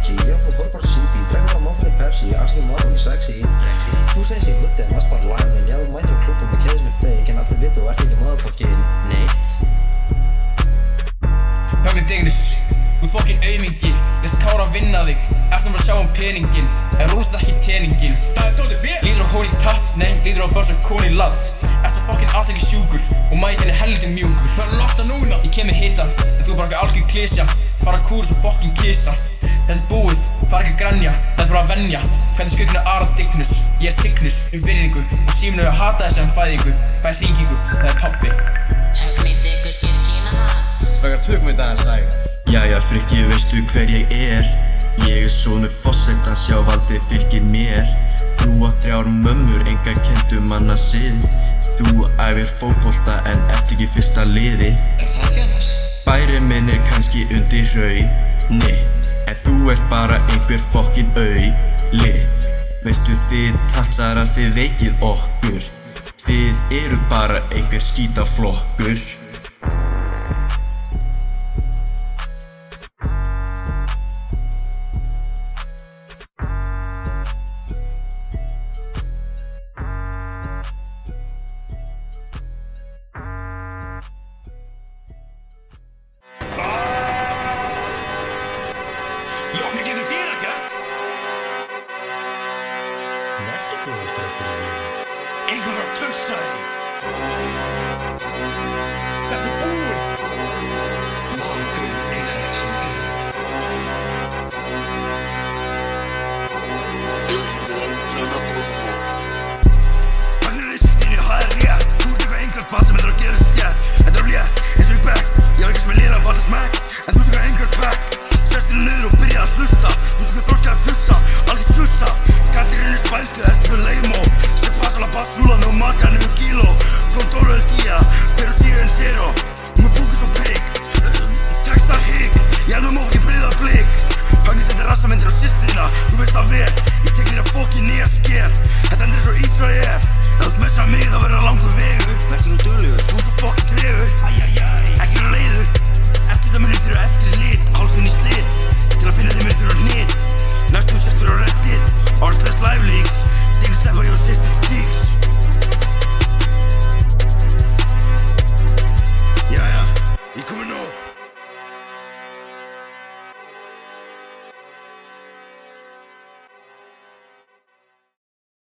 IG, já þú horf bara CB, drekkur bara motherfucking Pepsi, alls ekki modern, sexy. Þú segir sér hútti en varst bara læmin, já þú mætir á klubum með keðis með fake, en allir vita þú ert ekki motherfucking neitt. Höfni Dignis, þú ert fokkin aumingi, þess kára að vinna þig, eftir að sjá peningin, en rúlst ekki teningin. Það tóti B. Líður á hóni tats, nei, líður á börsa koni lads. Eftir fokkin aðþengi sjúkur, og mæðin helviti mjúkur. Það lotta núna. Ég kem með hitan, en þú bara ekki algjör klísja, fara kúr svo fokkin kisa. Þetta búið, fara ekki að grænja, þetta bara að venja. Hvernig skuggna Ara Dignus, ég Signus, virðingu, og síminu að hata þessi fæðingu, fær hringingu, það pabbi. Högni Dignus getur kína mat. Strákar, tökum við þetta aðeins lægra. Jæja Frikki, veistu hver ég er? Ég sonur forseta, sjá valdið fylgir mér. Þú átt 3 mömmur, engar kenndu manna siði. Þú æfir fótbolta en ert ekki fyrsta liði. Það ekki annars? Bærinn minn kannski undir hrauni, en þú ert bara einhver fokkin auli. Veistu þið tatsarar, þið veikið okkur. Þið eru bara einhver skítaflokkur. Jóni, getur þér að gert? Vertu góður strákur í mér. Einhver var að tussa þig. Þetta búið. Maður eina action pack. Hann reisist inn í það rétt. Þú ert eitthvað einhvert barn sem að gera sér skjætt. Þetta er létt, eins og í back. Ég ekki sem liða að fatta smekk, en þú ert eitthvað einhvert back. Sestinu niður og byrja að hlusta. Þú ert eitthvað þroskað að tussa, aldrei skussa. Kantirinn spænsku, eftir fyrir leimo. Sem passala basúlan og makan yfir kíló. Kontoro el dia, pero sigue en zero. Með búku svo prigg, texta higg. Ég má ekki breiða blik. Högni sendir rassamyndir á systrina, þú veist það vel. Ég tek þér að fokki nýja sker. Þetta endur svo Ísrael. Ef þú messa mig þá verður það langur vegur. Verður þú duglegur? Þú ert fokkin trefur. Ekki vera leiður. Eftir það munir þurfa eftir lit, hálsinn í slit. Til að finna þið munir þurfa hnit. Næst þú sést fyrir á Reddit, Orsless Live Leaks. Dignis sleppa your sister's cheeks. Jæja, ég komi nóg.